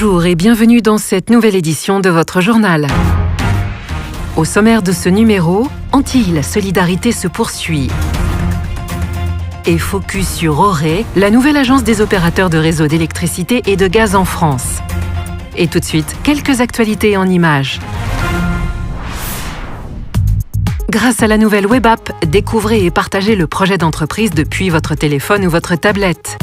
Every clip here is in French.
Bonjour et bienvenue dans cette nouvelle édition de votre journal. Au sommaire de ce numéro, Antilles, la solidarité se poursuit. Et focus sur Oré, la nouvelle agence des opérateurs de réseaux d'électricité et de gaz en France. Et tout de suite, quelques actualités en images. Grâce à la nouvelle web app, découvrez et partagez le projet d'entreprise depuis votre téléphone ou votre tablette.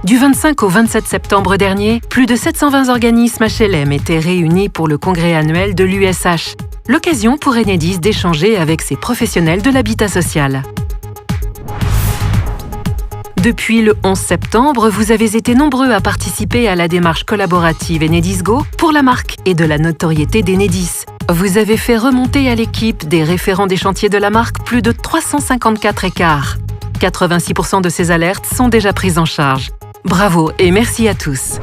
Du 25 au 27 septembre dernier, plus de 720 organismes HLM étaient réunis pour le congrès annuel de l'USH. L'occasion pour Enedis d'échanger avec ses professionnels de l'habitat social. Depuis le 11 septembre, vous avez été nombreux à participer à la démarche collaborative EnedisGo pour la marque et de la notoriété d'Enedis. Vous avez fait remonter à l'équipe des référents des chantiers de la marque plus de 354 écarts. 86% de ces alertes sont déjà prises en charge. Bravo et merci à tous.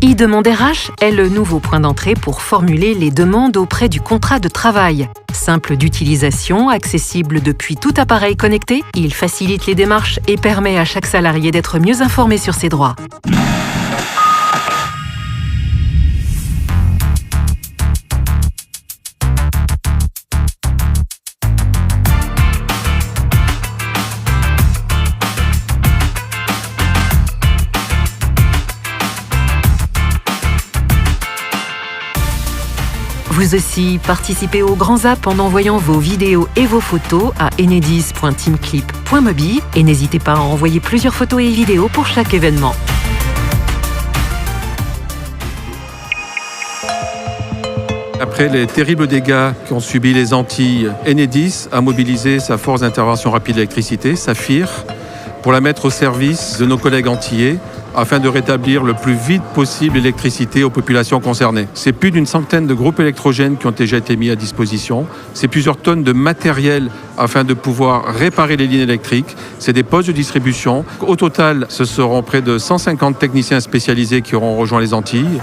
e-demande RH est le nouveau point d'entrée pour formuler les demandes auprès du contrat de travail. Simple d'utilisation, accessible depuis tout appareil connecté, il facilite les démarches et permet à chaque salarié d'être mieux informé sur ses droits. Vous aussi, participez au Grand Zap en envoyant vos vidéos et vos photos à enedis.teamclip.mobi et n'hésitez pas à envoyer plusieurs photos et vidéos pour chaque événement. Après les terribles dégâts qu'ont subis les Antilles, Enedis a mobilisé sa force d'intervention rapide d'électricité, sa FIR, pour la mettre au service de nos collègues antillais afin de rétablir le plus vite possible l'électricité aux populations concernées. C'est plus d'une centaine de groupes électrogènes qui ont déjà été mis à disposition. C'est plusieurs tonnes de matériel afin de pouvoir réparer les lignes électriques. C'est des postes de distribution. Au total, ce seront près de 150 techniciens spécialisés qui auront rejoint les Antilles.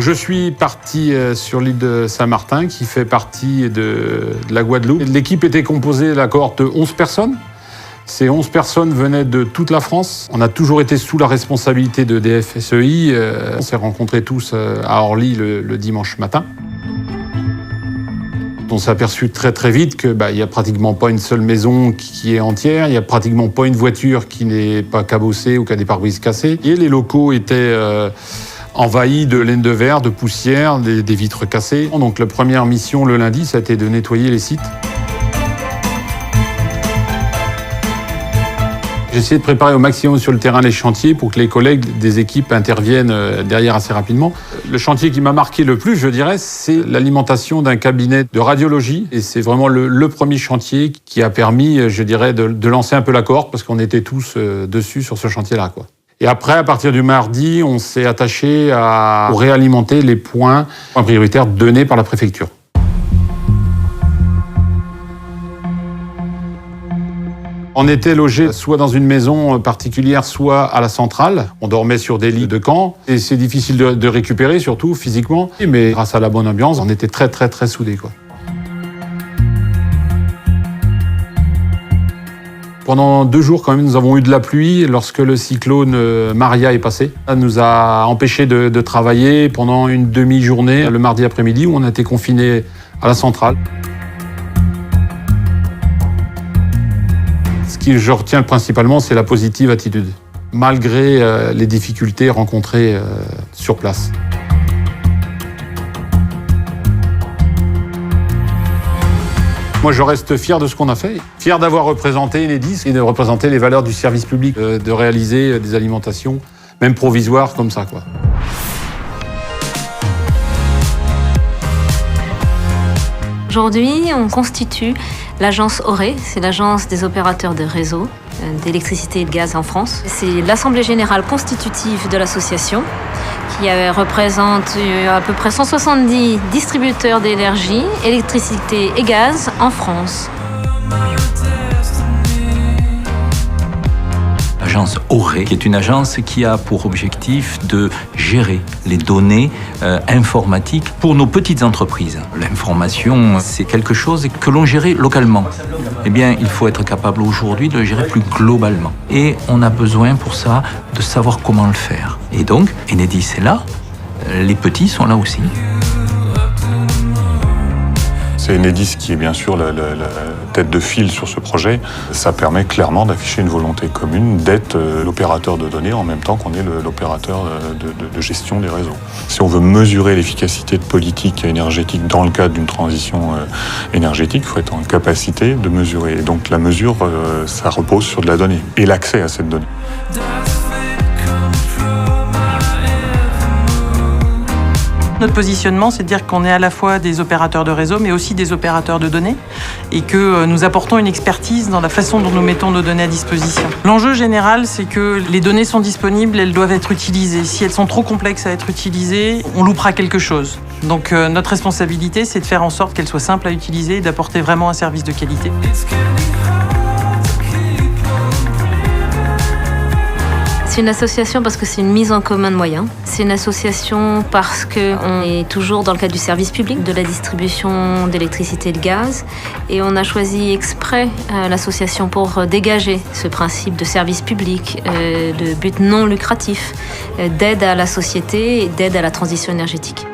Je suis parti sur l'île de Saint-Martin, qui fait partie de la Guadeloupe. L'équipe était composée de la cohorte de 11 personnes. Ces 11 personnes venaient de toute la France. On a toujours été sous la responsabilité de DFSEI. On s'est rencontrés tous à Orly le dimanche matin. On s'est aperçu très très vite qu'il n'y a pratiquement pas une seule maison qui est entière, il n'y a pratiquement pas une voiture qui n'est pas cabossée ou qui a des pare-brises cassés. Et les locaux étaient envahis de laine de verre, de poussière, des vitres cassées. Donc la première mission le lundi, ça a été de nettoyer les sites. J'ai essayé de préparer au maximum sur le terrain les chantiers pour que les collègues des équipes interviennent derrière assez rapidement. Le chantier qui m'a marqué le plus, je dirais, c'est l'alimentation d'un cabinet de radiologie. Et c'est vraiment le premier chantier qui a permis, je dirais, de lancer un peu la cohorte parce qu'on était tous dessus sur ce chantier-là, quoi. Et après, à partir du mardi, on s'est attaché à réalimenter les points prioritaires donnés par la préfecture. On était logés soit dans une maison particulière, soit à la centrale. On dormait sur des lits de camp. Et c'est difficile de récupérer, surtout physiquement. Mais grâce à la bonne ambiance, on était très, très, très soudés, quoi. Pendant 2 jours, quand même, nous avons eu de la pluie lorsque le cyclone Maria est passé. Ça nous a empêchés de travailler pendant une demi-journée, le mardi après-midi, où on a été confinés à la centrale. Ce que je retiens principalement, c'est la positive attitude, malgré les difficultés rencontrées sur place. Moi, je reste fier de ce qu'on a fait, fier d'avoir représenté Enedis et de représenter les valeurs du service public, de réaliser des alimentations, même provisoires, comme ça, quoi. Aujourd'hui, on constitue l'agence Oré, c'est l'agence des opérateurs de réseau d'électricité et de gaz en France. C'est l'assemblée générale constitutive de l'association qui représente à peu près 170 distributeurs d'énergie, électricité et gaz en France. l'agence Auré, qui est une agence qui a pour objectif de gérer les données informatiques pour nos petites entreprises. L'information, c'est quelque chose que l'on gérait localement. Eh bien, il faut être capable aujourd'hui de le gérer plus globalement. Et on a besoin pour ça de savoir comment le faire. Et donc, Enedis est là, les petits sont là aussi. C'est Enedis qui est bien sûr la tête de file sur ce projet. Ça permet clairement d'afficher une volonté commune d'être l'opérateur de données en même temps qu'on est l'opérateur de gestion des réseaux. Si on veut mesurer l'efficacité de politique énergétique dans le cadre d'une transition énergétique, il faut être en capacité de mesurer. Et donc la mesure, ça repose sur de la donnée et l'accès à cette donnée. Notre positionnement, c'est de dire qu'on est à la fois des opérateurs de réseau, mais aussi des opérateurs de données, et que nous apportons une expertise dans la façon dont nous mettons nos données à disposition. L'enjeu général, c'est que les données sont disponibles, elles doivent être utilisées. Si elles sont trop complexes à être utilisées, on loupera quelque chose. Donc notre responsabilité, c'est de faire en sorte qu'elles soient simples à utiliser et d'apporter vraiment un service de qualité. C'est une association parce que c'est une mise en commun de moyens. C'est une association parce qu'on est toujours dans le cadre du service public, de la distribution d'électricité et de gaz. Et on a choisi exprès l'association pour dégager ce principe de service public, de but non lucratif, d'aide à la société et d'aide à la transition énergétique.